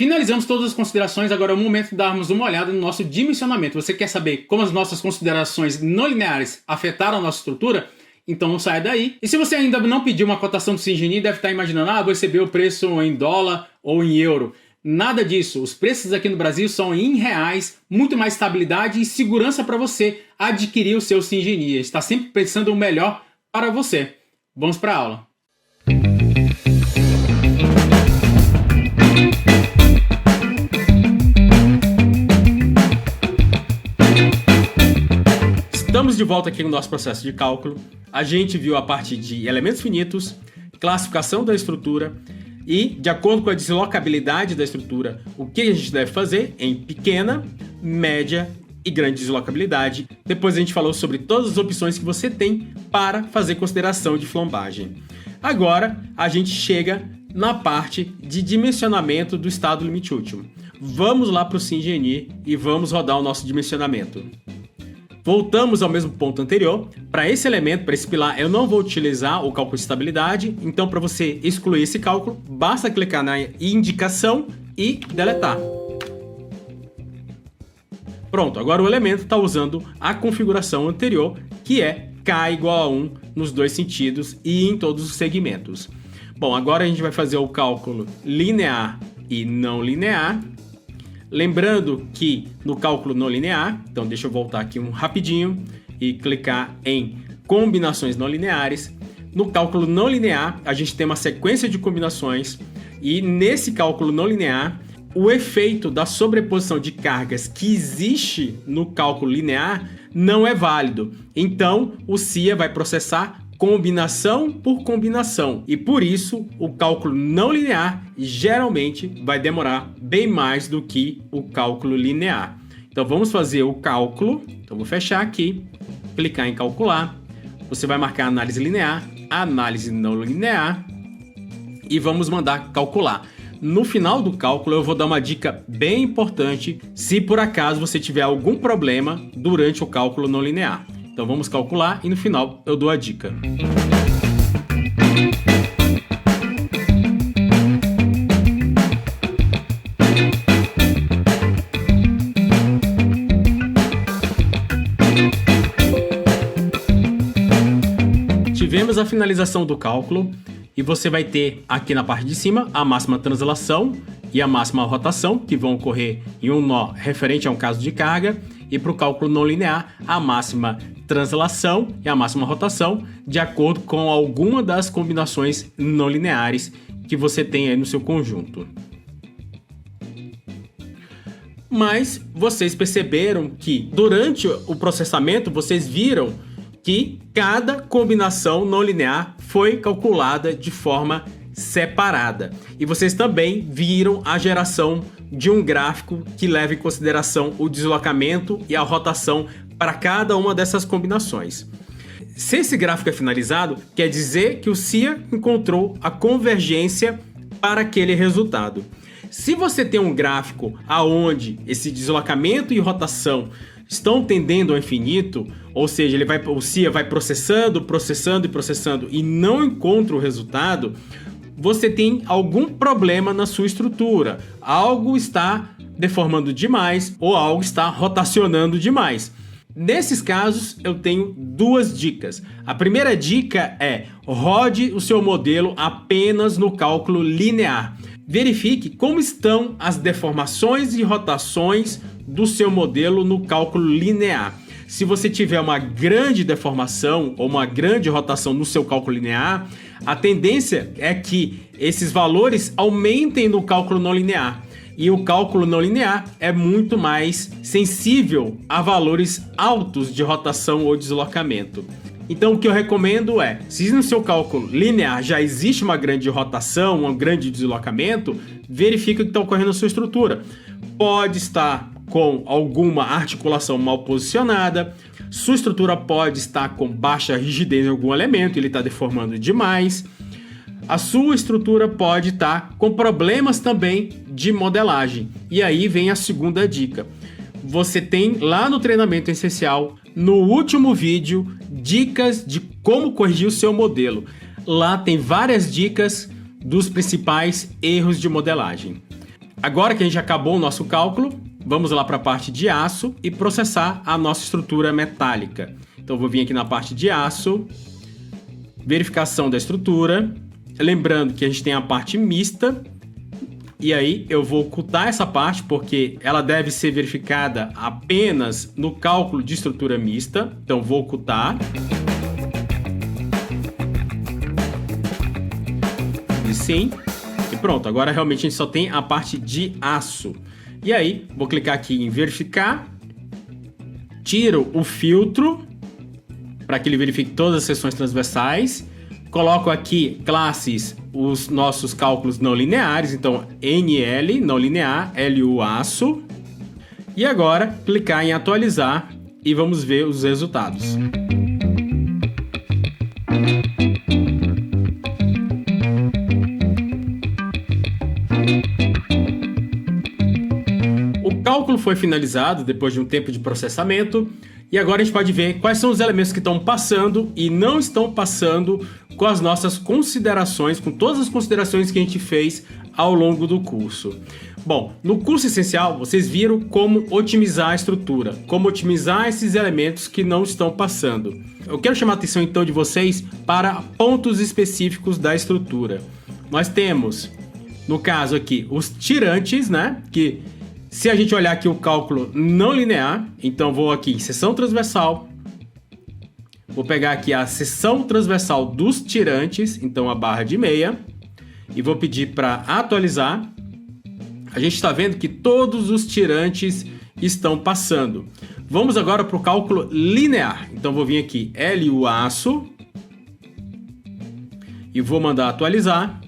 Finalizamos todas as considerações, agora é o momento de darmos uma olhada no nosso dimensionamento. Você quer saber como as nossas considerações não lineares afetaram a nossa estrutura? Então não saia daí. E se você ainda não pediu uma cotação do Syngenie, deve estar imaginando, vou receber o preço em dólar ou em euro. Nada disso. Os preços aqui no Brasil são em reais, muito mais estabilidade e segurança para você adquirir o seu Syngenie. Está sempre pensando o melhor para você. Vamos para a aula. Estamos de volta aqui no nosso processo de cálculo. A gente viu a parte de elementos finitos, classificação da estrutura e, de acordo com a deslocabilidade da estrutura, o que a gente deve fazer em pequena, média e grande deslocabilidade. Depois a gente falou sobre todas as opções que você tem para fazer consideração de flambagem. Agora a gente chega na parte de dimensionamento do estado limite último. Vamos lá para o Syngenie e vamos rodar o nosso dimensionamento. Voltamos ao mesmo ponto anterior. Para esse elemento, para esse pilar, eu não vou utilizar o cálculo de estabilidade. Então, para você excluir esse cálculo, basta clicar na indicação e deletar. Pronto, agora o elemento está usando a configuração anterior, que é K igual a 1 nos dois sentidos e em todos os segmentos. Bom, agora a gente vai fazer o cálculo linear e não linear. Lembrando que no cálculo não linear, então deixa eu voltar aqui rapidinho e clicar em combinações não lineares. No cálculo não linear, a gente tem uma sequência de combinações e nesse cálculo não linear, o efeito da sobreposição de cargas que existe no cálculo linear não é válido. Então, o CIA vai processar combinação por combinação e por isso o cálculo não linear geralmente vai demorar bem mais do que o cálculo linear. Então vamos fazer o cálculo. Então vou fechar aqui, clicar em calcular. Você vai marcar análise linear, análise não linear e vamos mandar calcular. No final do cálculo eu vou dar uma dica bem importante se por acaso você tiver algum problema durante o cálculo não linear. Então vamos calcular e no final eu dou a dica. Tivemos a finalização do cálculo e você vai ter aqui na parte de cima a máxima translação e a máxima rotação que vão ocorrer em um nó referente a um caso de carga e para o cálculo não linear a máxima translação e a máxima rotação de acordo com alguma das combinações não lineares que você tem aí no seu conjunto. Mas vocês perceberam que durante o processamento vocês viram que cada combinação não linear foi calculada de forma separada. E vocês também viram a geração de um gráfico que leva em consideração o deslocamento e a rotação para cada uma dessas combinações. Se esse gráfico é finalizado, quer dizer que o CIA encontrou a convergência para aquele resultado. Se você tem um gráfico aonde esse deslocamento e rotação estão tendendo ao infinito, ou seja, o CIA vai processando e não encontra o resultado, você tem algum problema na sua estrutura. Algo está deformando demais ou algo está rotacionando demais. Nesses casos, eu tenho duas dicas. A primeira dica é: rode o seu modelo apenas no cálculo linear. Verifique como estão as deformações e rotações do seu modelo no cálculo linear. Se você tiver uma grande deformação ou uma grande rotação no seu cálculo linear, a tendência é que esses valores aumentem no cálculo não linear. E o cálculo não linear é muito mais sensível a valores altos de rotação ou deslocamento. Então o que eu recomendo é, se no seu cálculo linear já existe uma grande rotação, um grande deslocamento, verifica o que está ocorrendo na sua estrutura. Pode estar com alguma articulação mal posicionada, sua estrutura pode estar com baixa rigidez em algum elemento, ele está deformando demais. A sua estrutura pode estar com problemas também de modelagem. E aí vem a segunda dica. Você tem lá no treinamento essencial, no último vídeo, dicas de como corrigir o seu modelo. Lá tem várias dicas dos principais erros de modelagem. Agora que a gente acabou o nosso cálculo, vamos lá para a parte de aço e processar a nossa estrutura metálica. Então vou vir aqui na parte de aço, verificação da estrutura, lembrando que a gente tem a parte mista, e aí eu vou ocultar essa parte porque ela deve ser verificada apenas no cálculo de estrutura mista, então vou ocultar. E sim, e pronto, agora realmente a gente só tem a parte de aço. E aí, vou clicar aqui em verificar, tiro o filtro para que ele verifique todas as seções transversais, coloco aqui classes, os nossos cálculos não lineares, então NL, não linear, LU aço, e agora clicar em atualizar e vamos ver os resultados. O cálculo foi finalizado depois de um tempo de processamento e agora a gente pode ver quais são os elementos que estão passando e não estão passando com as nossas considerações, com todas as considerações que a gente fez ao longo do curso. Bom, no curso essencial vocês viram como otimizar a estrutura, como otimizar esses elementos que não estão passando. Eu quero chamar a atenção então de vocês para pontos específicos da estrutura. Nós temos, no caso aqui, os tirantes, né? Que se a gente olhar aqui o cálculo não linear, então vou aqui em seção transversal, vou pegar aqui a seção transversal dos tirantes, então a barra de meia, e vou pedir para atualizar. A gente está vendo que todos os tirantes estão passando. Vamos agora para o cálculo linear, então vou vir aqui LU aço e vou mandar atualizar.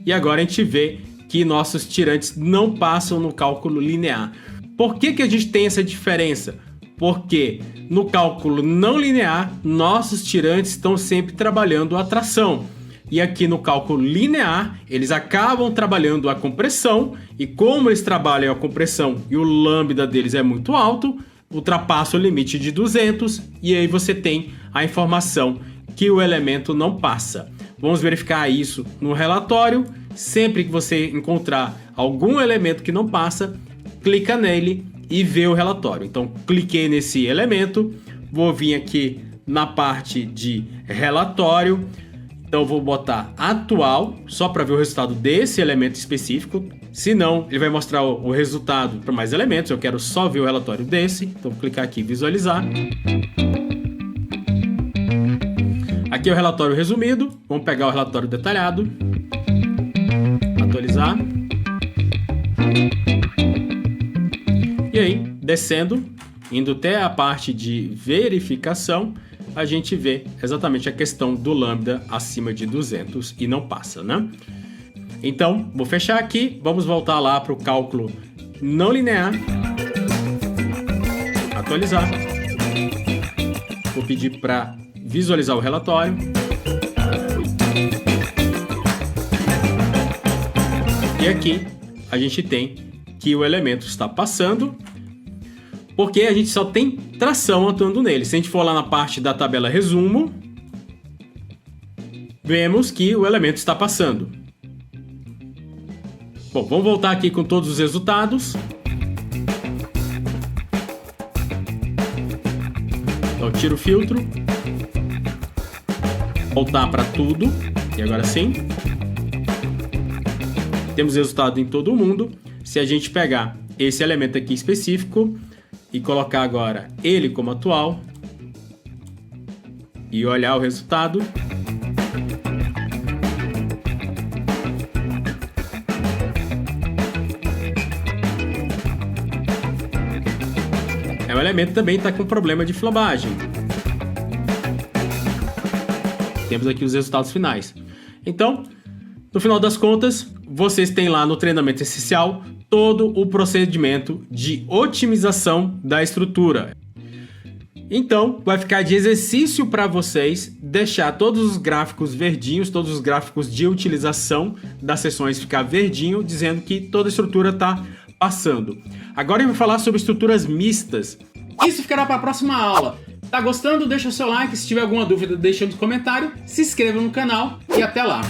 E agora a gente vê que nossos tirantes não passam no cálculo linear. Por que que a gente tem essa diferença? Porque no cálculo não linear, nossos tirantes estão sempre trabalhando a tração. E aqui no cálculo linear, eles acabam trabalhando a compressão. E como eles trabalham a compressão e o lambda deles é muito alto, ultrapassa o limite de 200. E aí você tem a informação que o elemento não passa. Vamos verificar isso no relatório. Sempre que você encontrar algum elemento que não passa, clica nele e vê o relatório. Então, cliquei nesse elemento, vou vir aqui na parte de relatório. Então, vou botar atual, só para ver o resultado desse elemento específico. Se não, ele vai mostrar o resultado para mais elementos. Eu quero só ver o relatório desse. Então, vou clicar aqui em visualizar. Aqui é o relatório resumido. Vamos pegar o relatório detalhado. Atualizar. E aí, descendo, indo até a parte de verificação, a gente vê exatamente a questão do lambda acima de 200 e não passa, né? Então, vou fechar aqui, vamos voltar lá para o cálculo não linear. Atualizar. Vou pedir para visualizar o relatório. E aqui a gente tem que o elemento está passando, porque a gente só tem tração atuando nele. Se a gente for lá na parte da tabela resumo, vemos que o elemento está passando. Bom, vamos voltar aqui com todos os resultados. Então, tiro o filtro. Voltar para tudo. E agora sim. Temos resultado em todo mundo. Se a gente pegar esse elemento aqui específico e colocar agora ele como atual e olhar o resultado, o elemento também está com problema de flambagem. Temos aqui os resultados finais. Então, no final das contas, vocês têm lá no treinamento essencial todo o procedimento de otimização da estrutura. Então, vai ficar de exercício para vocês deixar todos os gráficos verdinhos, todos os gráficos de utilização das sessões ficar verdinho, dizendo que toda a estrutura está passando. Agora eu vou falar sobre estruturas mistas. Isso ficará para a próxima aula. Tá gostando? Deixa o seu like. Se tiver alguma dúvida, deixa no comentário. Se inscreva no canal e até lá.